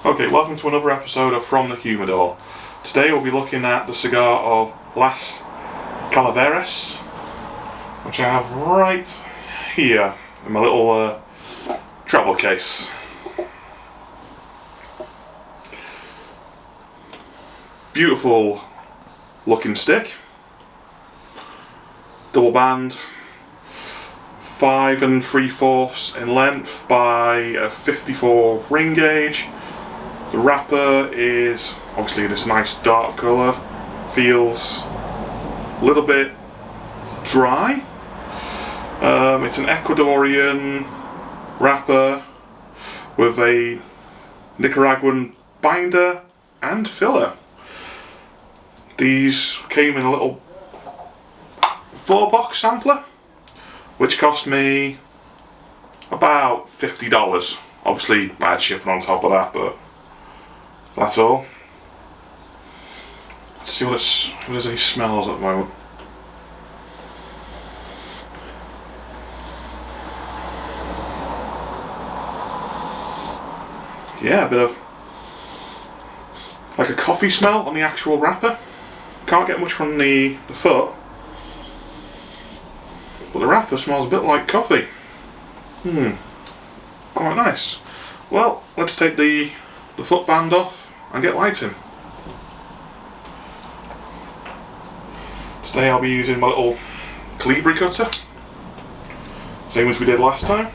Okay, welcome to another episode of From the Humidor. Today we'll be looking at the cigar of Las Calaveras, which I have right here in my little travel case. Beautiful looking stick, double band, 5 3/4 in length by a 54 ring gauge. The wrapper is obviously this nice dark colour, feels a little bit dry. It's an Ecuadorian wrapper with a Nicaraguan binder and filler. These came in a little 4-box sampler, which cost me about $50. Obviously I had shipping on top of that, but that's all. Let's see if there's any smells at the moment. Yeah, a bit of like a coffee smell on the actual wrapper. Can't get much from the foot, but the wrapper smells a bit like coffee. Quite nice. Well, let's take the foot band off and get lighting. Today I'll be using my little Calibri cutter, same as we did last time.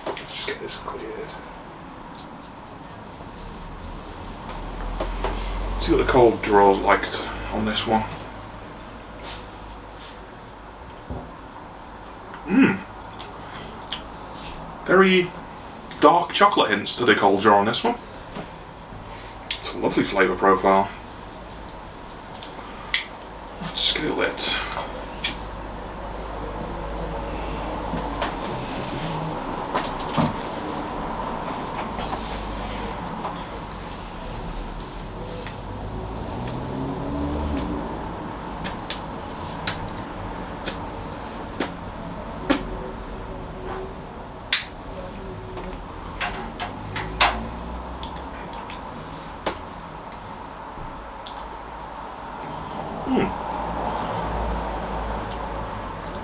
Let's just get this cleared. See what the cold draw's like on this one. Very dark chocolate hints to the cold draw on this one. It's a lovely flavour profile. Let's get it lit.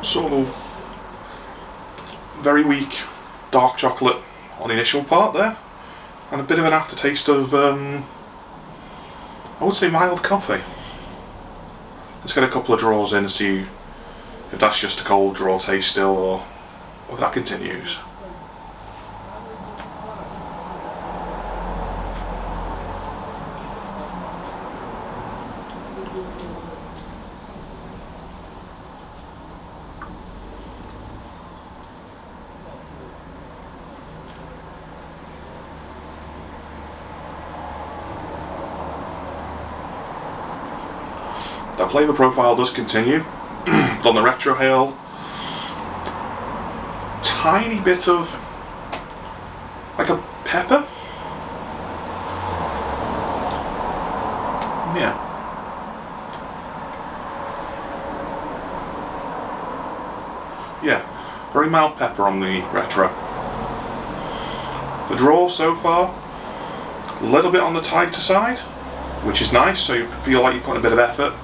Sort of very weak dark chocolate on the initial part there, and a bit of an aftertaste of I would say mild coffee. Let's get a couple of draws in and see if that's just a cold draw taste still, or if that continues. That flavour profile does continue. On the retrohale, tiny bit of like a pepper. Yeah. Yeah, very mild pepper on the retro. The draw so far, a little bit on the tighter side, which is nice, so you feel like you're putting a bit of effort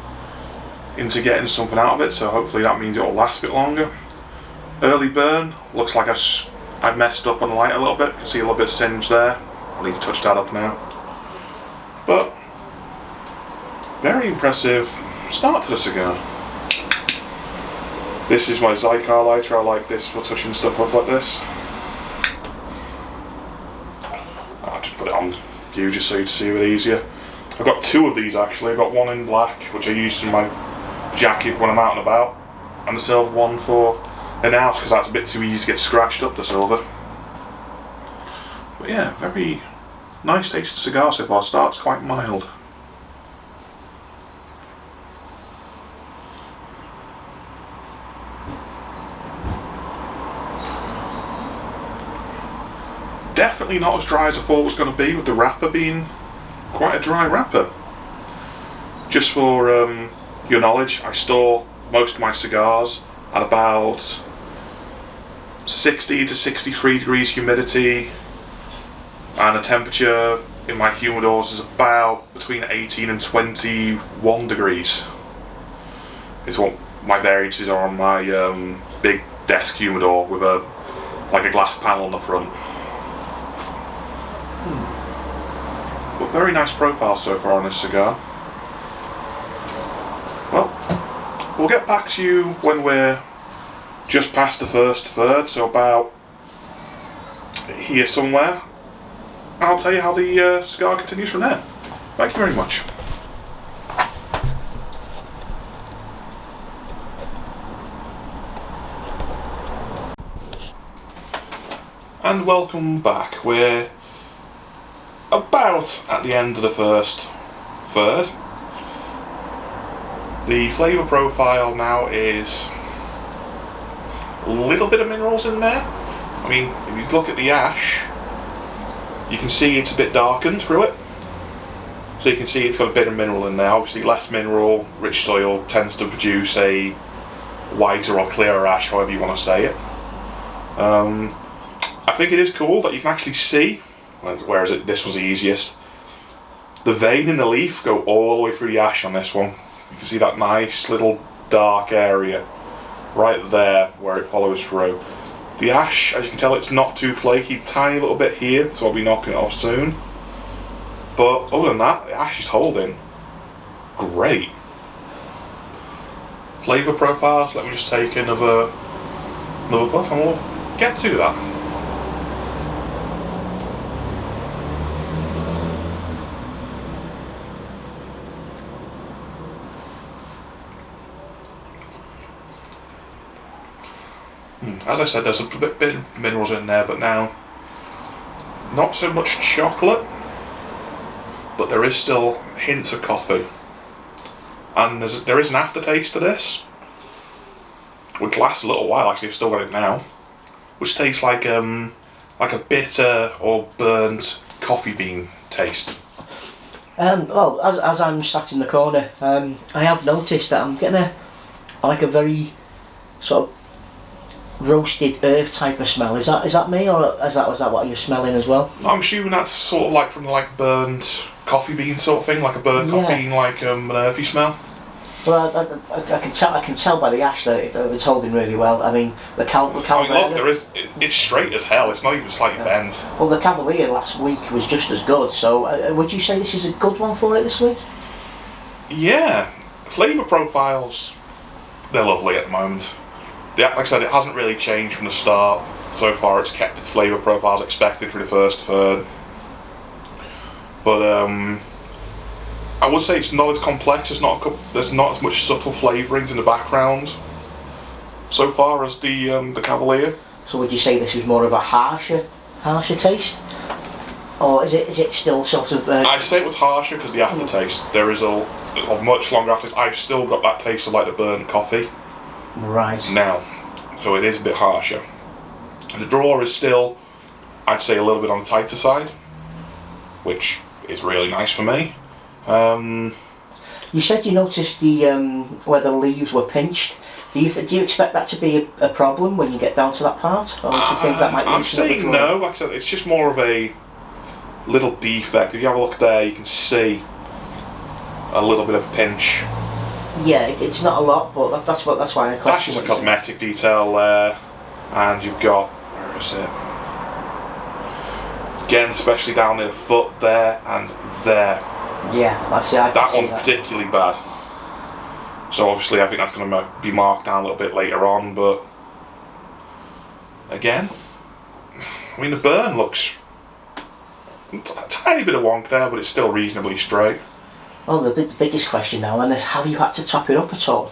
into getting something out of it, so hopefully that means it'll last a bit longer. Early burn, looks like I've messed up on the light a little bit, you can see a little bit of singe there. I'll need to touch that up now. But, very impressive start to the cigar. This is my cigar lighter, I like this for touching stuff up like this. I'll just put it on view just so you can see it easier. I've got 2 of these actually. I've got one in black, which I use in my jacket when I'm out and about, and the silver one for in the house because that's a bit too easy to get scratched up, the silver. But yeah, very nice taste of cigar so far. Starts quite mild. Definitely not as dry as I thought it was going to be, with the wrapper being quite a dry wrapper. Just for your knowledge, I store most of my cigars at about 60 to 63 degrees humidity, and the temperature in my humidors is about between 18 and 21 degrees. It's what my variances are on my big desk humidor with a glass panel on the front. But very nice profile so far on this cigar. Well, we'll get back to you when we're just past the first third, so about here somewhere. I'll tell you how the cigar continues from there. Thank you very much. And welcome back. We're about at the end of the first third. The flavour profile now is a little bit of minerals in there. I mean, if you look at the ash, you can see it's a bit darkened through it. So you can see it's got a bit of mineral in there. Obviously less mineral, rich soil tends to produce a whiter or clearer ash, however you want to say it. I think it is cool that you can actually see, whereas this was the easiest, the vein in the leaf go all the way through the ash on this one. You can see that nice little dark area right there where it follows through. The ash, as you can tell, it's not too flaky, tiny little bit here, so I'll be knocking it off soon. But other than that, the ash is holding great. Flavour profiles, let me just take another puff and we'll get to that. As I said, there's a bit of minerals in there, but now not so much chocolate, but there is still hints of coffee. And there is an aftertaste to this, which lasts a little while. Actually, I've still got it now, which tastes like a bitter or burnt coffee bean taste. Well, as I'm sat in the corner, I have noticed that I'm getting a very sort of roasted herb type of smell. Is that me, or is that what you're smelling as well? I'm assuming that's sort of like from burnt coffee bean sort of thing, like a burnt coffee bean, like an earthy smell. Well, I can tell by the ash that it's holding really well. I mean, the Calaveras. I mean, look, it's straight as hell. It's not even slightly bent. Well, the Cavalier last week was just as good. So, would you say this is a good one for it this week? Yeah, flavour profiles, they're lovely at the moment. Yeah, like I said, it hasn't really changed from the start. So far, it's kept its flavour profile as expected for the first third. But I would say it's not as complex. There's not as much subtle flavourings in the background so far as the Cavalier. So would you say this is more of a harsher taste, or is it still sort of? I'd say it was harsher because the aftertaste. There is a much longer aftertaste. I've still got that taste of like the burnt coffee. Right. Now, so it is a bit harsher. The draw is still, I'd say, a little bit on the tighter side, which is really nice for me. You said you noticed the where the leaves were pinched. Do you expect that to be a problem when you get down to that part, or do you think that might? I'm saying no. Like I said, it's just more of a little defect. If you have a look there, you can see a little bit of pinch. Yeah, it's not a lot, but that's why I. That's just a cosmetic detail there, and you've got, where is it? Again, especially down near the foot there and there. Yeah, actually, that one's particularly bad. So obviously, I think that's going to be marked down a little bit later on. But again, I mean, the burn looks a tiny bit of wonk there, but it's still reasonably straight. Well, the biggest question now then is, have you had to top it up at all?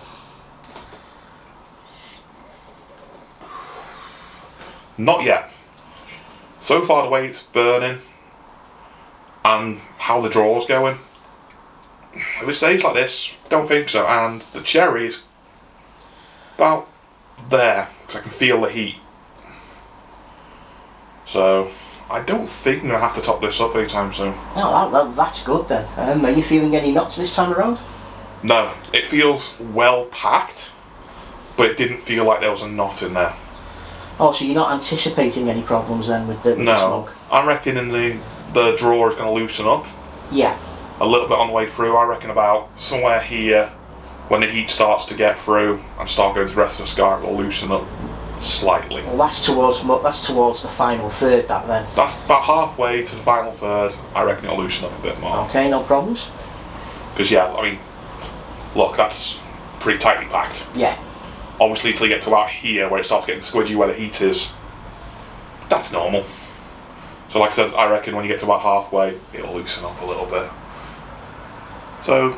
Not yet. So far, the way it's burning and how the draw's going, if it stays like this, don't think so. And the cherry is about there, because I can feel the heat. So I don't think I'm going to have to top this up anytime soon. Oh, that's good then. Are you feeling any knots this time around? No, it feels well packed, but it didn't feel like there was a knot in there. Oh, so you're not anticipating any problems then with the smoke? I'm reckoning the drawer is going to loosen up. Yeah. A little bit on the way through. I reckon about somewhere here, when the heat starts to get through and start going to the rest of the cigar, it will loosen up slightly. Well, that's towards the final third, that then. That's about halfway to the final third. I reckon it'll loosen up a bit more. Okay, no problems. Because yeah, I mean, look, that's pretty tightly packed. Yeah. Obviously, until you get to about here, where it starts getting squidgy, where the heat is, that's normal. So like I said, I reckon when you get to about halfway, it'll loosen up a little bit. So,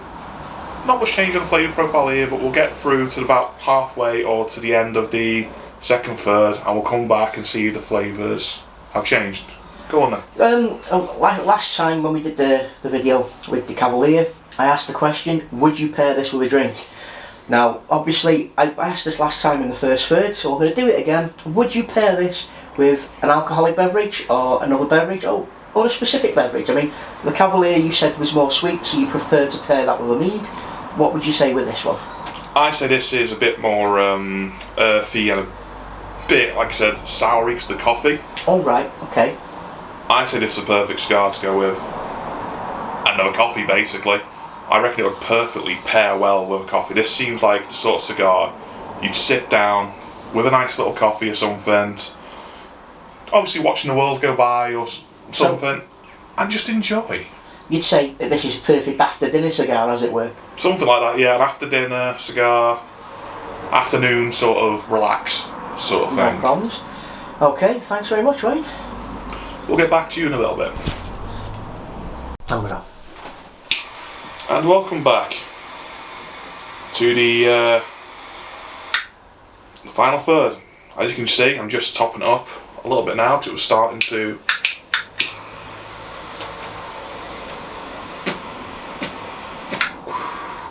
not much change on the flavour profile here, but we'll get through to about halfway or to the end of the second third, and we'll come back and see if the flavours have changed. Go on then. Last time when we did the video with the Cavalier, I asked the question, would you pair this with a drink? Now, obviously, I asked this last time in the first third, so we're going to do it again. Would you pair this with an alcoholic beverage or another beverage or a specific beverage? I mean, the Cavalier you said was more sweet, so you prefer to pair that with a mead. What would you say with this one? I say this is a bit more earthy and a bit, like I said, soury because of the coffee. Oh, right, okay. I say this is a perfect cigar to go with another coffee, basically. I reckon it would perfectly pair well with a coffee. This seems like the sort of cigar you'd sit down with a nice little coffee or something, obviously watching the world go by or something, and just enjoy. You'd say this is a perfect after dinner cigar, as it were? Something like that, yeah, an after dinner cigar, afternoon sort of relax sort of thing. No problems. Okay, thanks very much, Wayne. We'll get back to you in a little bit. Over. And welcome back to the final third. As you can see, I'm just topping it up a little bit now because it was starting to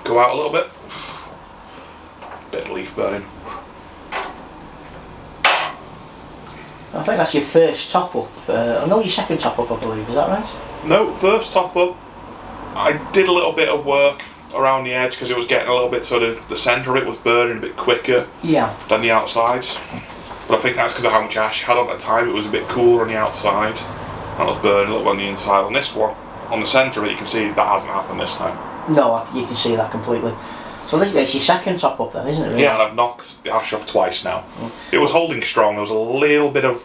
go out a little bit. Bit of leaf burning. I think that's your first top up. No, your second top up, I believe. Is that right? No, first top up. I did a little bit of work around the edge because it was getting a little bit sort of, the centre of it was burning a bit quicker than the outsides. But I think that's because of how much ash I had on at the time. It was a bit cooler on the outside and it was burning a little on the inside. On this one, on the centre of it, you can see that hasn't happened this time. No, you can see that completely. So this is your second top up then, isn't it? Really? Yeah, and I've knocked the ash off twice now. It was holding strong. There was a little bit of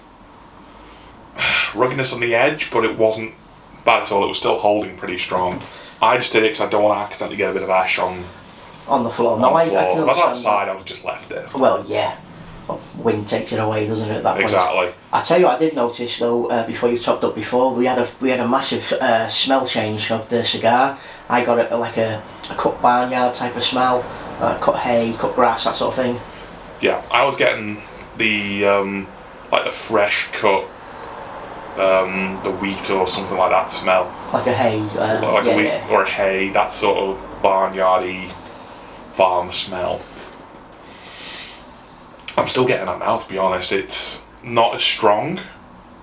ruggedness on the edge, but it wasn't bad at all. It was still holding pretty strong. I just did it because I don't want to accidentally get a bit of ash on the floor. No, I can understand. If I was outside, I would just left it. Well, yeah. Well, wind takes it away, doesn't it? At that point. Exactly. I tell you what, I did notice though. Before you topped up, we had a massive smell change of the cigar. I got it like a cut barnyard type of smell, cut hay, cut grass, that sort of thing. Yeah, I was getting the like the fresh cut. The wheat or something like that smell. Like a hay. Like a wheat or a hay, that sort of barnyardy farm smell. I'm still getting that now, to be honest. It's not as strong,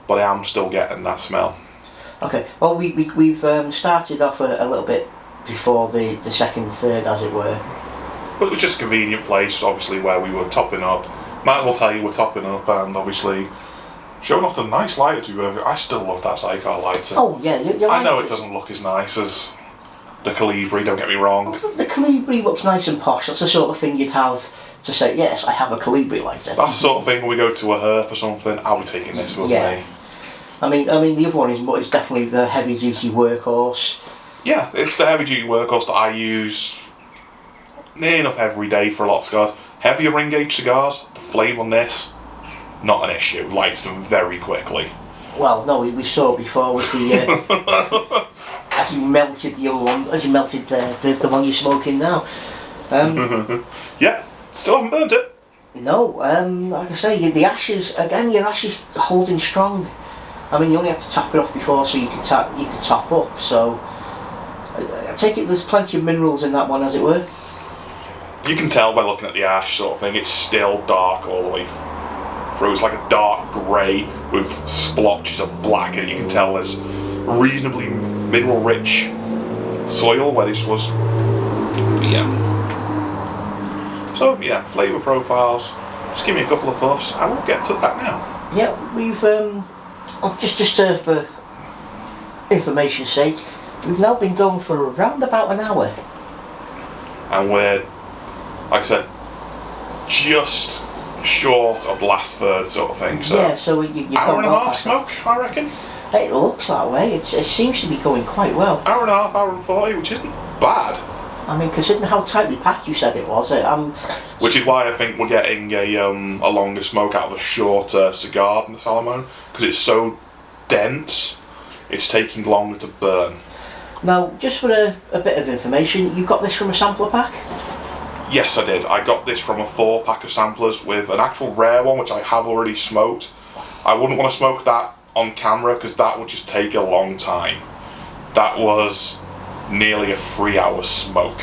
but I am still getting that smell. Okay, well we've started off a little bit before the second third, as it were. But it was just a convenient place, obviously, where we were topping up. Might as well tell you we're topping up, and obviously showing off the nice lighter to you. I still love that cigar lighter. Oh yeah, you're right. I know it doesn't look as nice as the Calibri, don't get me wrong. Well, the Calibri looks nice and posh. That's the sort of thing you'd have to say, yes, I have a Calibri lighter. That's the sort of thing when we go to a hearth or something, I'll be taking this with me. I mean the other one is definitely the heavy duty workhorse. Yeah, it's the heavy duty workhorse that I use near enough every day for a lot of cigars. Heavier ring gauge cigars, the flame on this, not an issue. Lights them very quickly. Well, no, we saw before with the as you melted the other one, as you melted the one you're smoking now. Yeah, still haven't burnt it. No, like I say, the ashes again. Your ashes holding strong. I mean, you only had to top it off before, so you could top up. So I take it there's plenty of minerals in that one, as it were. You can tell by looking at the ash sort of thing. It's still dark all the way through. It's like a dark grey with splotches of black, and you can tell there's reasonably mineral-rich soil where this was. But yeah. So yeah, flavour profiles. Just give me a couple of puffs. I will get to that now. Yeah, we've just for information's sake, we've now been going for around about an hour. And we're, like I said, just short of the last third sort of thing. So yeah, so you've hour and a got half smoke, I reckon. It looks that way. It seems to be going quite well. Hour and a half, hour and 40, which isn't bad. I mean, considering how tightly packed you said it was, which is why I think we're getting a longer smoke out of a shorter cigar than the Salomon, because it's so dense, it's taking longer to burn. Now, just for a bit of information, you got this from a sampler pack? Yes, I did. I got this from a 4-pack of samplers with an actual rare one, which I have already smoked. I wouldn't want to smoke that on camera, because that would just take a long time. That was nearly a 3-hour smoke.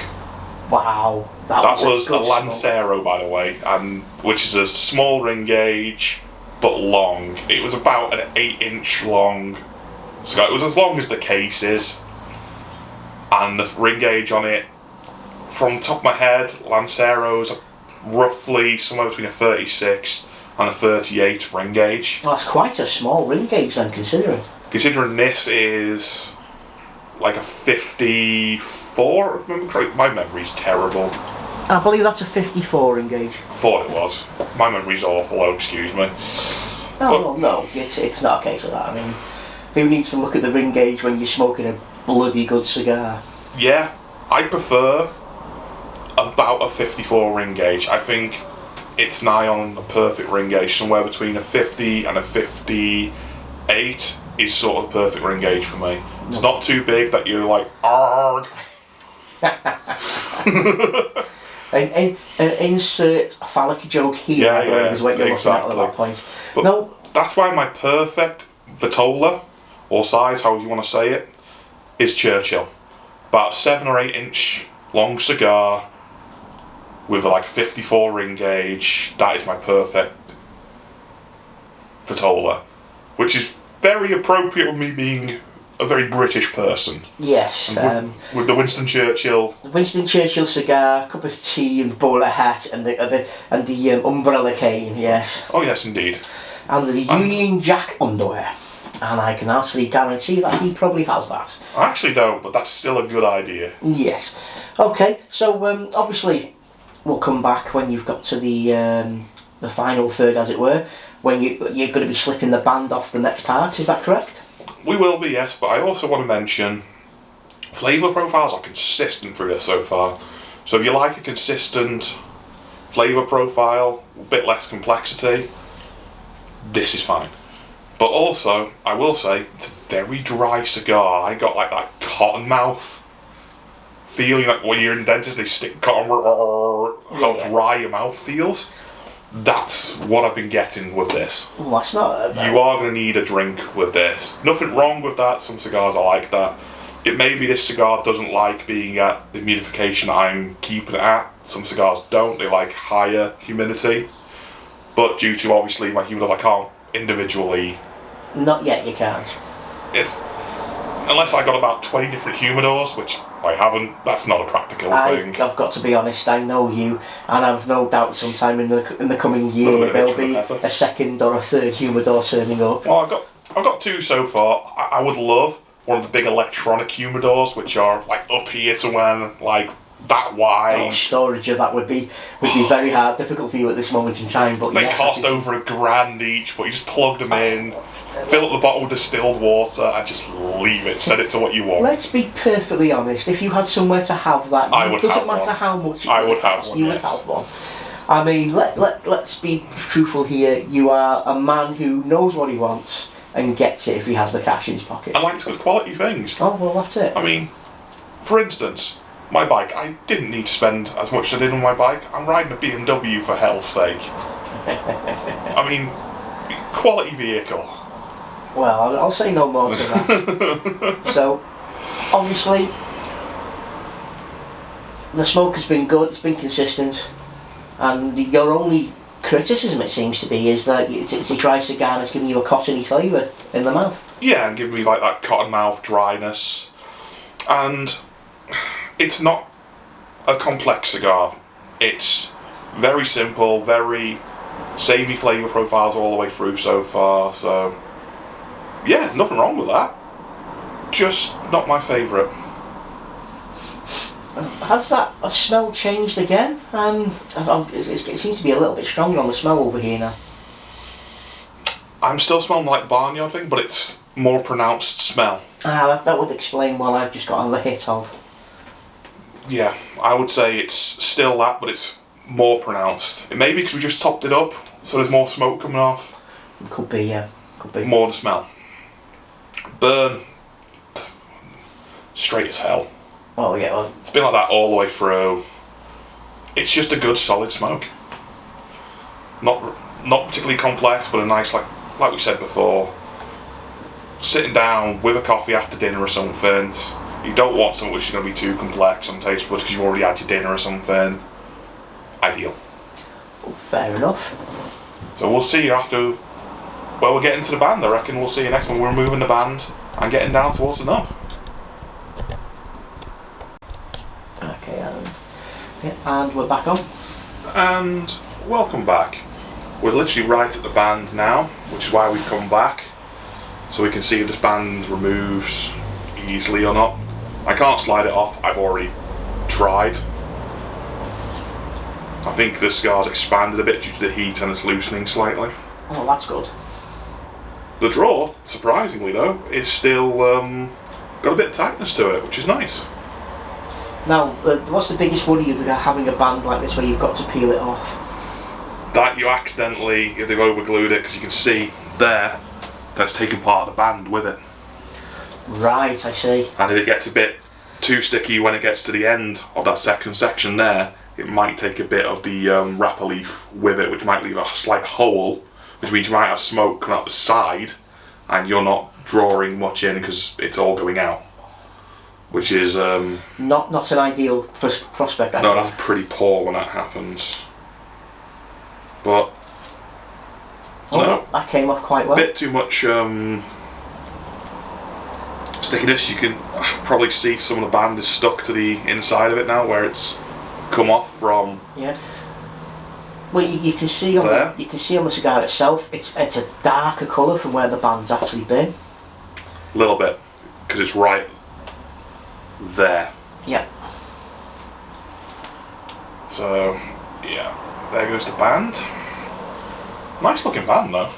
Wow, that was a Lancero, by the way, and which is a small ring gauge but long. It was about an 8-inch long cigar. It was as long as the case is, and the ring gauge on it, from the top of my head, Lancero's roughly somewhere between a 36 and a 38 ring gauge. Well, that's quite a small ring gauge then, considering. Considering this is like a 54, if I remember correctly. My memory's terrible. I believe that's a 54 ring gauge. Thought it was. My memory's awful, oh, excuse me. No, it's not a case of that. I mean, who needs to look at the ring gauge when you're smoking a bloody good cigar? Yeah, I prefer about a 54 ring gauge. I think it's nigh on a perfect ring gauge. Somewhere between a 50 and a 58 is sort of the perfect ring gauge for me. It's not too big that you're like, argh. and insert phallic joke here, I believe, is what you're exactly. looking at that point. But no, that's why my perfect Vitola, or size, however you want to say it, is Churchill. About 7 or 8 inch long cigar with like a 54 ring gauge. That is my perfect Vitola, which is very appropriate with me being a very British person. Yes. With the Winston Churchill. The Winston Churchill cigar, cup of tea, and bowler hat, and the umbrella cane. Yes. Oh yes, indeed. And the Union Jack underwear. And I can actually guarantee that he probably has that. I actually don't, but that's still a good idea. Yes. Okay. So obviously, we'll come back when you've got to the final third, as it were, when you're going to be slipping the band off the next part. Is that correct? We will be, yes, but I also want to mention flavour profiles are consistent through this so far. So if you like a consistent flavour profile, a bit less complexity, this is fine. But also, I will say, it's a very dry cigar. I got like that cotton mouth feeling, like when you're in the dentist, they stick cotton, how dry your mouth feels. That's what I've been getting with this. Well, that's not. You are going to need a drink with this. Nothing wrong with that. Some cigars are like that. It may be this cigar doesn't like being at the humidification I'm keeping it at. Some cigars don't. They like higher humidity. But due to obviously my humidors, I can't individually. Not yet. You can't. It's unless I got about 20 different humidors, which I haven't. That's not a practical thing. I've got to be honest. I know you, and I've no doubt sometime in the coming year there'll be a second or a third humidor turning up. Well, I've got 2 so far. I would love one of the big electronic humidors, which are like up here somewhere, like that wide. Oh, storage of that would be very hard, difficult for you at this moment in time. But they yes, cost over $1,000 each, but you just plug them in, fill up the bottle with distilled water, and just leave it. Set it to what you want. Let's be perfectly honest. If you had somewhere to have that, it doesn't matter how much. I would have one. You would have one. I mean, let's be truthful here. You are a man who knows what he wants and gets it if he has the cash in his pocket. And likes good quality things. Oh well, that's it. I mean, for instance, my bike. I didn't need to spend as much as I did on my bike. I'm riding a BMW for hell's sake. I mean, quality vehicle. Well, I'll say no more to that. So, obviously, the smoke has been good, it's been consistent, and you're only criticism, it seems to be, is that it's a dry cigar that's giving you a cottony flavour in the mouth. Yeah, and giving me like that cotton mouth dryness. And it's not a complex cigar. It's very simple, very samey flavour profiles all the way through so far. So, yeah, nothing wrong with that. Just not my favourite. Has that smell changed again? It seems to be a little bit stronger on the smell over here now. I'm still smelling like barnyard thing, but it's more pronounced smell. That would explain what I've just got a hit of. Yeah, I would say it's still that, but it's more pronounced. It may be because we just topped it up, so there's more smoke coming off. Could be, yeah. Could be. More the smell. Burn. Straight as hell. Oh yeah, well, it's been like that all the way through. It's just a good solid smoke. Not particularly complex, but a nice, like we said before, sitting down with a coffee after dinner or something. You don't want something which is going to be too complex on taste buds because you've already had your dinner or something. Ideal. Fair enough. So we'll see you after. Well, we're getting to the band. I reckon we'll see you next when we're moving the band and getting down towards the knob. Okay, and we're back on. And welcome back. We're literally right at the band now, which is why we've come back. So we can see if this band removes easily or not. I can't slide it off, I've already tried. I think the cigar's expanded a bit due to the heat and it's loosening slightly. Oh, that's good. The draw, surprisingly though, is still got a bit of tightness to it, which is nice. Now, what's the biggest worry of having a band like this where you've got to peel it off? That you accidentally, if they've overglued it, because you can see there, that's taken part of the band with it. Right, I see. And if it gets a bit too sticky when it gets to the end of that section there, it might take a bit of the wrapper leaf with it, which might leave a slight hole, which means you might have smoke coming out the side, and you're not drawing much in because it's all going out. Which is not an ideal prospect. No, that's pretty poor when that happens. But no, that came off quite well. A bit too much stickiness. You can probably see some of the band is stuck to the inside of it now, where it's come off from. Yeah. Well, you can see on the cigar itself. It's a darker colour from where the band's actually been. A little bit, because it's right there. Yeah. So, yeah, there goes the band. Nice looking band though.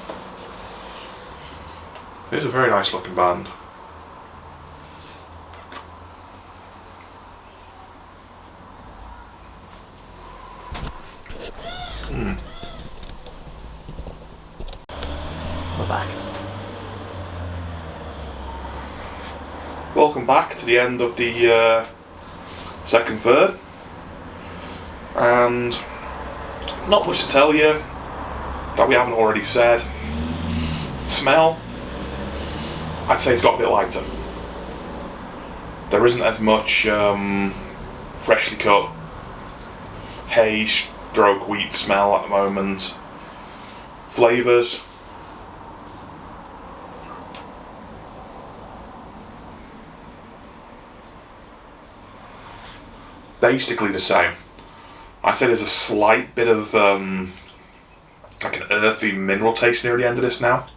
It is a very nice looking band. We're back. Welcome back to the end of the second third, and not much to tell you that we haven't already said. Smell, I'd say it's got a bit lighter. There isn't as much freshly cut hay stroke wheat smell at the moment. Flavours, basically the same. I'd say there's a slight bit of like an earthy mineral taste near the end of this now,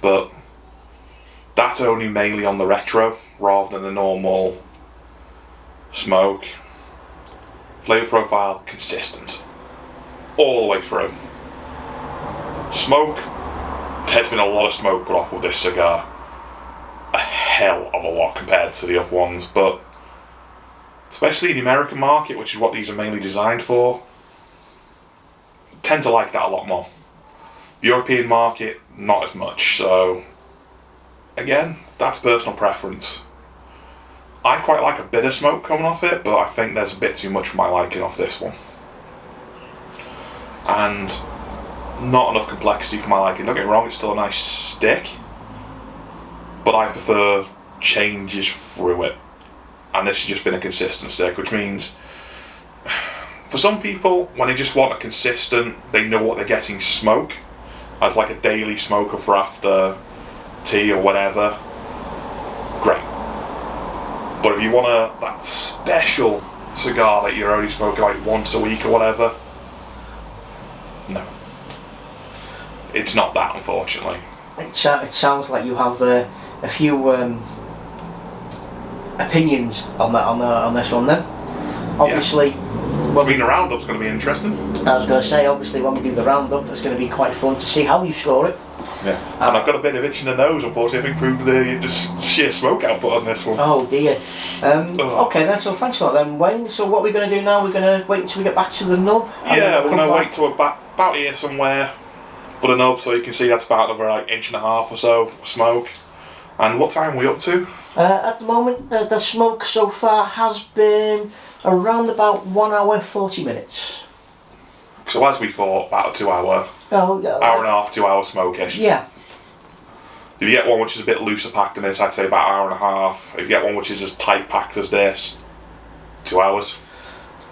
but that's only mainly on the retro rather than the normal smoke. Flavour profile consistent all the way through. Smoke, there's been a lot of smoke put off with this cigar, a hell of a lot compared to the other ones, but especially in the American market, which is what these are mainly designed for, tend to like that a lot more. The European market, not as much, so again, that's personal preference. I quite like a bit of smoke coming off it, but I think there's a bit too much for my liking off this one. And not enough complexity for my liking. Don't get me wrong, it's still a nice stick, but I prefer changes through it. And this has just been a consistent stick, which means For some people, when they just want a consistent, they know what they're getting smoke, as like a daily smoker for after tea or whatever, great. But if you want that special cigar that you're only smoking like once a week or whatever, no. It's not that, unfortunately. It sounds like you have a few opinions on this one then. Obviously, the roundup's going to be interesting. I was going to say, obviously, when we do the roundup, it's going to be quite fun to see how you score it. Yeah, and I've got a bit of itch in the nose, unfortunately. I think through the just sheer smoke output on this one. Oh dear. Okay then, so thanks a lot then, Wayne. So what we're going to do now, we're going to wait until we get back to the nub. Yeah, we're going to wait till we're about here somewhere for the nub, so you can see that's about another like inch and a half or so of smoke. And what time are we up to? At the moment, the smoke so far has been around about 1 hour 40 minutes. So as we thought, about a 2 hour. Oh, yeah. Hour and a half, 2 hour smokish. Yeah. If you get one which is a bit looser packed than this, I'd say about an hour and a half. If you get one which is as tight packed as this, 2 hours.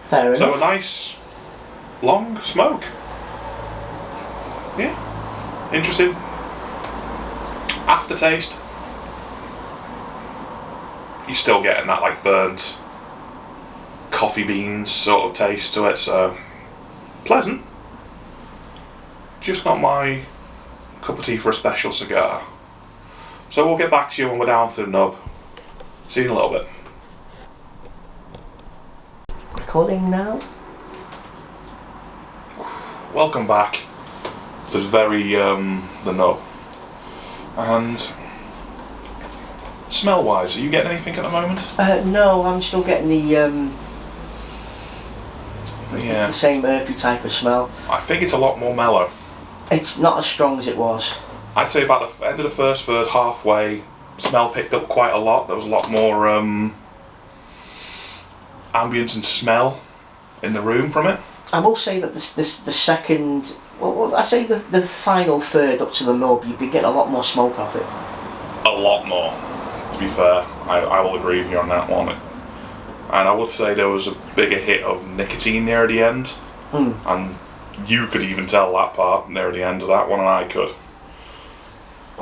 Fair enough. So a nice, long smoke. Yeah. Interesting. Aftertaste. You're still getting that like burnt coffee beans sort of taste to it, so pleasant. Just not my cup of tea for a special cigar. So we'll get back to you when we're down to the nub. See you in a little bit. Recording now. Welcome back to the nub. And smell wise, are you getting anything at the moment? No, I'm still getting the Yeah. same earthy type of smell. I think it's a lot more mellow. It's not as strong as it was. I'd say about the end of the first third, halfway, smell picked up quite a lot. There was a lot more ambience and smell in the room from it. I will say that the second, well, I say the final third up to the nub, you've been getting a lot more smoke off it. A lot more, to be fair. I will agree with you on that one. And I would say there was a bigger hit of nicotine near the end. And you could even tell that part near the end of that one, and I could.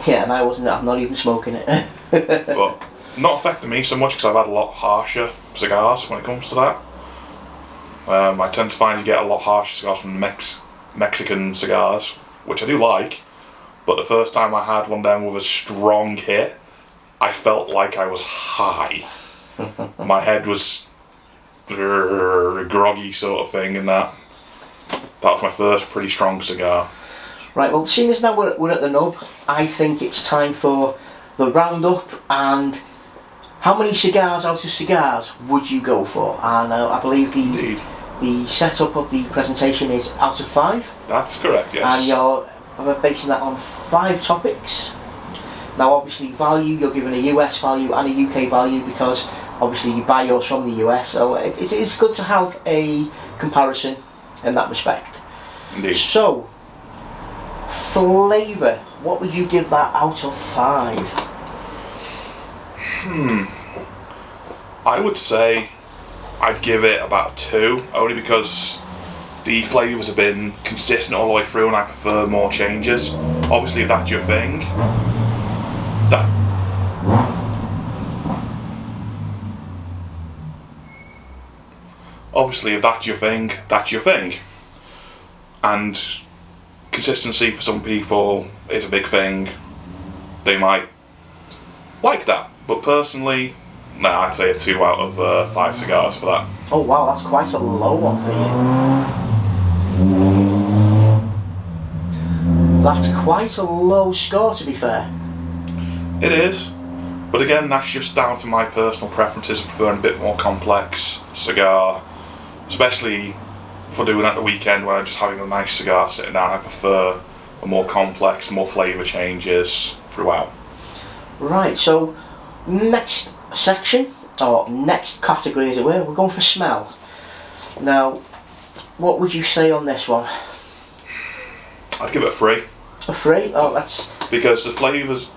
Yeah, and I'm not even smoking it. But not affecting me so much because I've had a lot harsher cigars when it comes to that. I tend to find you get a lot harsher cigars from Mexican cigars, which I do like. But the first time I had one of them with a strong hit, I felt like I was high. My head was groggy sort of thing, and that was my first pretty strong cigar. Right, well, seeing as now we're at the nub, I think it's time for the roundup. And how many cigars out of cigars would you go for? And I believe the setup of the presentation is out of 5. That's correct, yes. And you're basing that on 5 topics. Now, obviously, value, you're given a US value and a UK value because obviously you buy yours from the US, so it's good to have a comparison in that respect. Indeed. So, flavour, what would you give that out of 5? I would say I'd give it about 2, only because the flavours have been consistent all the way through and I prefer more changes. Obviously, if that's your thing, that's your thing. And consistency for some people is a big thing. They might like that, but personally, I'd say a 2 out of 5 cigars for that. Oh wow, that's quite a low one for you. That's quite a low score, to be fair. It is, but again, that's just down to my personal preferences. I prefer a bit more complex cigar, especially for doing at the weekend when I'm just having a nice cigar sitting down. I prefer a more complex, more flavour changes throughout. Right, so next section, or next category as it were, we're going for smell. Now, what would you say on this one? I'd give it a 3. A 3? Oh, that's... Because the flavours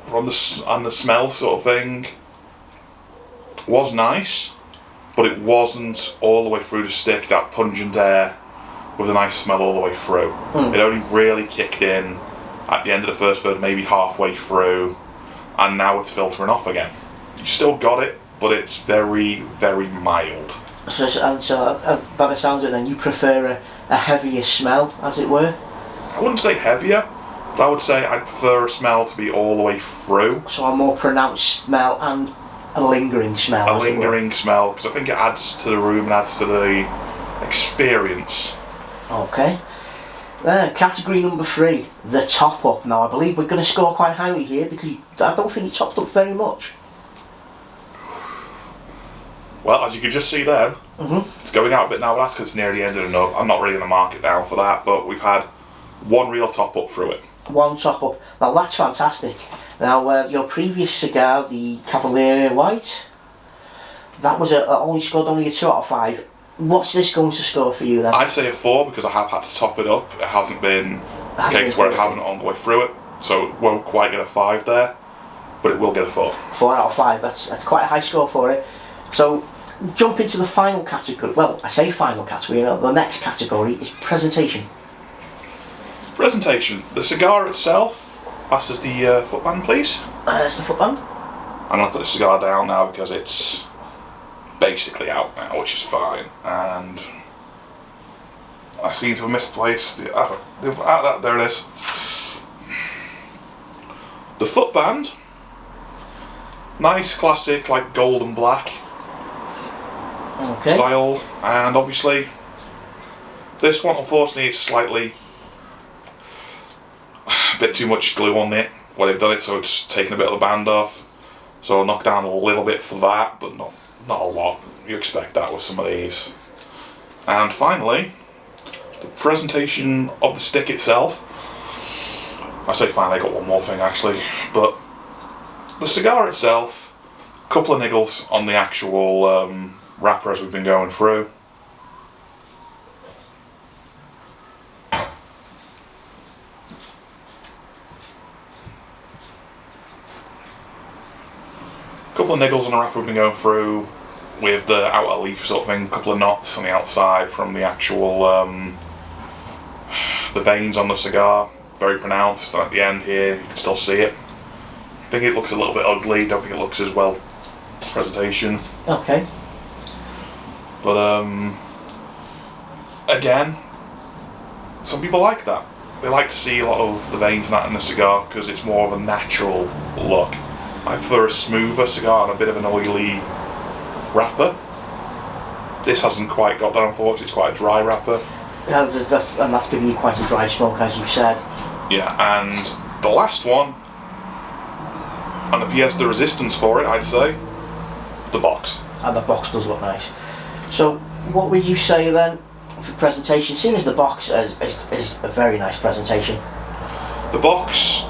from and the smell sort of thing was nice, but it wasn't all the way through the stick, that pungent air with a nice smell all the way through. It only really kicked in at the end of the first third, maybe halfway through, and now it's filtering off again. You still got it, but it's very, very mild. So by the sounds of it, then you prefer a heavier smell, as it were? I wouldn't say heavier, but I would say I prefer a smell to be all the way through. So a more pronounced smell and a lingering smell. A lingering smell, because I think it adds to the room and adds to the experience. Okay. Category number 3, the top up. Now I believe we're going to score quite highly here because I don't think you topped up very much. Well, as you can just see then, it's going out a bit now, but that's because it's near the end of the nub. I'm not really going to mark it down for that, but we've had one real top up through it. One top up. Now that's fantastic. Now your previous cigar, the Calaveras White, that was only scored only a 2 out of 5. What's this going to score for you then? I'd say a 4 because I have had to top it up. It hasn't been a case where I haven't on the way through it, so it won't quite get a 5 there, but it will get a 4. 4 out of 5. That's quite a high score for it. So jump into the final category. Well, I say final category. The next category is presentation. Presentation. The cigar itself. Pass us the footband, please. There's the footband. I'm going to put the cigar down now because it's basically out now, which is fine. And I seem to have misplaced the... there it is. The footband. Nice, classic, like gold and black style. And obviously, this one, unfortunately, is slightly... a bit too much glue on it where they've done it, so it's taken a bit of the band off. So I'll knock down a little bit for that, but not a lot. You expect that with some of these. And finally, the presentation of the stick itself. I say finally, I got one more thing actually, but the cigar itself, a couple of niggles on the actual wrapper as we've been going through. Couple of niggles on the wrapper we've been going through with the outer leaf sort of thing, couple of knots on the outside from the actual the veins on the cigar, very pronounced, and at the end here you can still see it. I think it looks a little bit ugly, don't think it looks as well presentation. Okay. But again, some people like that. They like to see a lot of the veins and that in the cigar because it's more of a natural look. I prefer a smoother cigar and a bit of an oily wrapper. This hasn't quite got that, unfortunately. It's quite a dry wrapper. Yeah, and that's giving you quite a dry smoke, as you said. Yeah, and the last one, and the pièce de resistance for it, I'd say, the box. And the box does look nice. So, what would you say then for presentation? Seeing as the box is a very nice presentation. The box,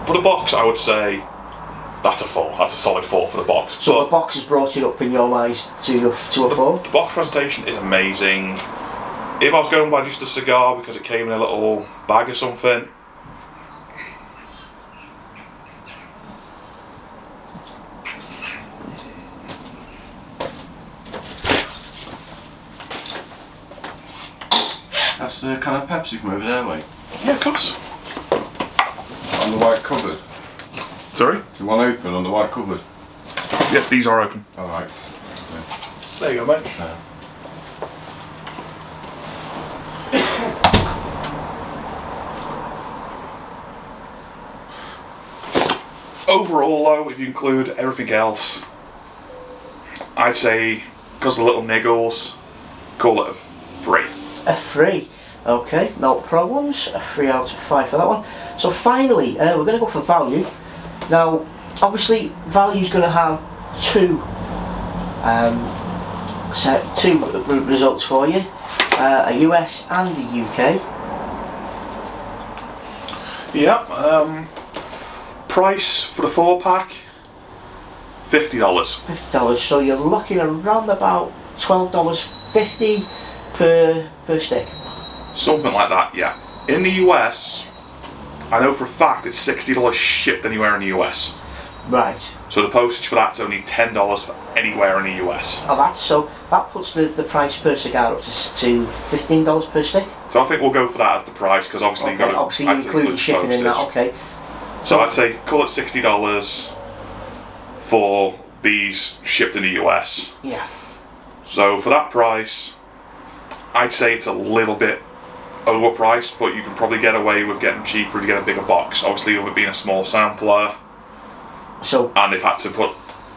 for the box, I would say that's a 4. That's a solid 4 for the box. So but the box has brought it up in your eyes to a 4? The box presentation is amazing. If I was going by just a cigar because it came in a little bag or something, That's the can of Pepsi from over there, mate. yeah, of course. On the white cupboard. Sorry? The one open on the white cupboard. Yep, these are open. Alright. There you go, mate. Overall though, if you include everything else, I'd say, because of the little niggles, call it a 3. A 3. Okay, no problems. A 3 out of 5 for that one. So finally, we're going to go for value. Now, obviously, value's going to have two results for you. A US and a UK. Yep, price for the 4-pack, $50. $50, so you're looking around about $12.50 per stick. Something like that, yeah. In the US, I know for a fact it's $60 shipped anywhere in the US. Right. So the postage for that's only $10 for anywhere in the US. Oh, so that puts the price per cigar up to $15 per stick. So I think we'll go for that as the price, because obviously Okay, obviously you include shipping in that. Okay. So I'd say call it $60 for these shipped in the US. Yeah. So for that price, I'd say it's a little bit overpriced, but you can probably get away with getting cheaper to get a bigger box. Obviously, with it being a small sampler, and they've had to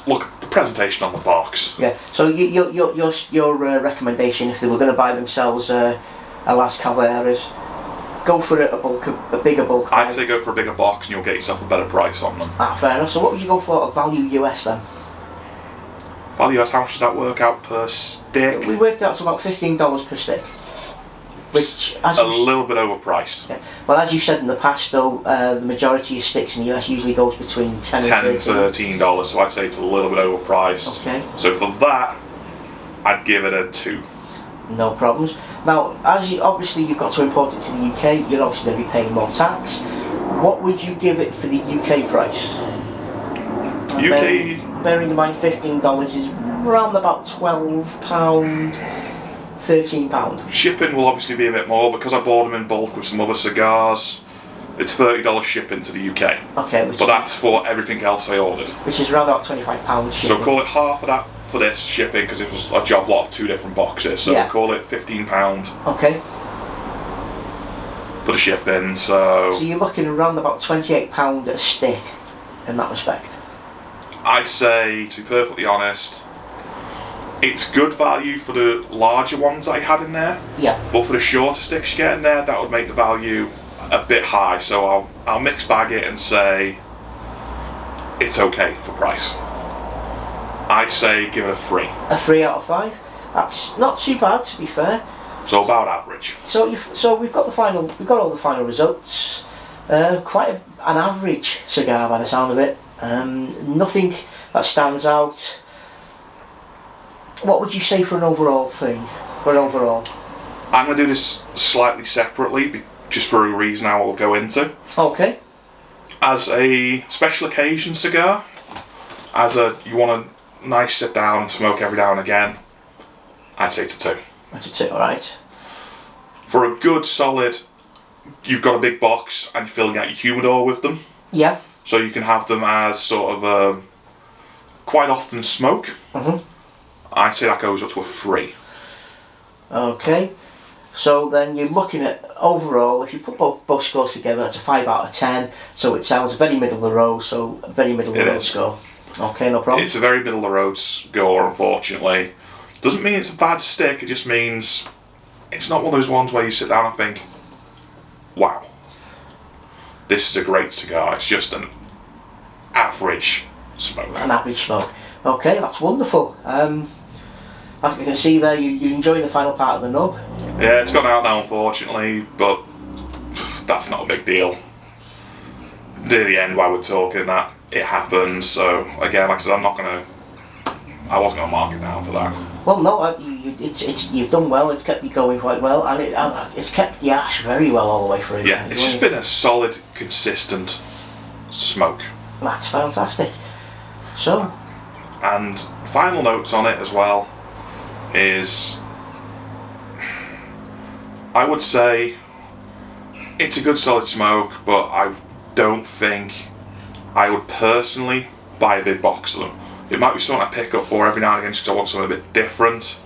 look at the presentation on the box. Yeah. So your recommendation, if they were going to buy themselves a Las Calaveras, go for a bigger bulk. I'd say go for a bigger box, and you'll get yourself a better price on them. Ah, fair enough. So what would you go for a value US then? Value US, how much does that work out per stick? We worked out to about $15 per stick. Which, a little bit overpriced. Yeah. Well, as you said in the past, though, the majority of sticks in the US usually goes between $10 and $13, so I'd say it's a little bit overpriced. Okay. So for that, I'd give it a 2. No problems. Now, obviously you've got to import it to the UK, you're obviously going to be paying more tax. What would you give it for the UK price? Bearing in mind $15 is around about £12, £13. Shipping will obviously be a bit more, because I bought them in bulk with some other cigars. It's $30 shipping to the UK. Okay. But that's for everything else I ordered. Which is around about £25 shipping. So call it half of that for this shipping, because it was a job lot of 2 different boxes. So we'll call it £15. Okay. For the shipping, so you're looking around about £28 a stick in that respect. I'd say, to be perfectly honest, it's good value for the larger ones I had in there. Yeah. But for the shorter sticks you get in there, that would make the value a bit high. So I'll mix bag it and say it's okay for price. I'd say give it a 3. A 3 out of 5. That's not too bad, to be fair. So about average. So we've got all the final results. Quite an average cigar by the sound of it. Nothing that stands out. What would you say for an overall thing? I'm going to do this slightly separately, just for a reason I will go into. Okay. As a special occasion cigar, you want a nice sit down and smoke every now and again, I'd say it's a 2. That's a 2, alright. For a good solid, you've got a big box and you're filling out your humidor with them. Yeah. So you can have them as sort of quite often smoke. I'd say that goes up to a 3. Okay. So then you're looking at overall, if you put both scores together, that's a 5 out of 10. So it sounds very middle of the road, so a very middle of the road score. Okay, no problem. It's a very middle of the road score, unfortunately. Doesn't mean it's a bad stick, it just means it's not one of those ones where you sit down and think, wow, this is a great cigar. It's just an average smoke. An average smoke. Okay, that's wonderful. As you can see there, you're enjoying the final part of the nub. Yeah, it's gone out now, unfortunately, but that's not a big deal. Near the end, while we're talking, that it happens. So again, like I said, I wasn't gonna mark it down for that. Well, no, you've done well. It's kept you going quite well, and it's kept the ash very well all the way through. Yeah, it's just been a solid, consistent smoke. That's fantastic. So. And final notes on it as well is, I would say it's a good solid smoke, but I don't think I would personally buy a big box of them. It might be something I pick up for every now and again because I want something a bit different.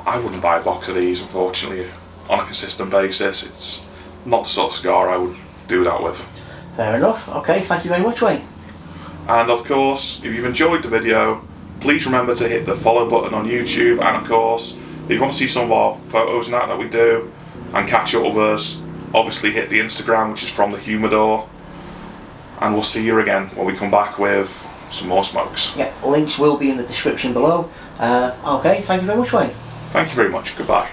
I wouldn't buy a box of these, unfortunately, on a consistent basis. It's not the sort of cigar I would do that with. Fair enough. Okay, thank you very much, Wayne. And of course, if you've enjoyed the video, please remember to hit the follow button on YouTube, and of course, if you want to see some of our photos and that we do, and catch up with us, obviously hit the Instagram, which is From the Humidor, and we'll see you again when we come back with some more smokes. Yeah, links will be in the description below. Okay, thank you very much, Wayne. Thank you very much. Goodbye.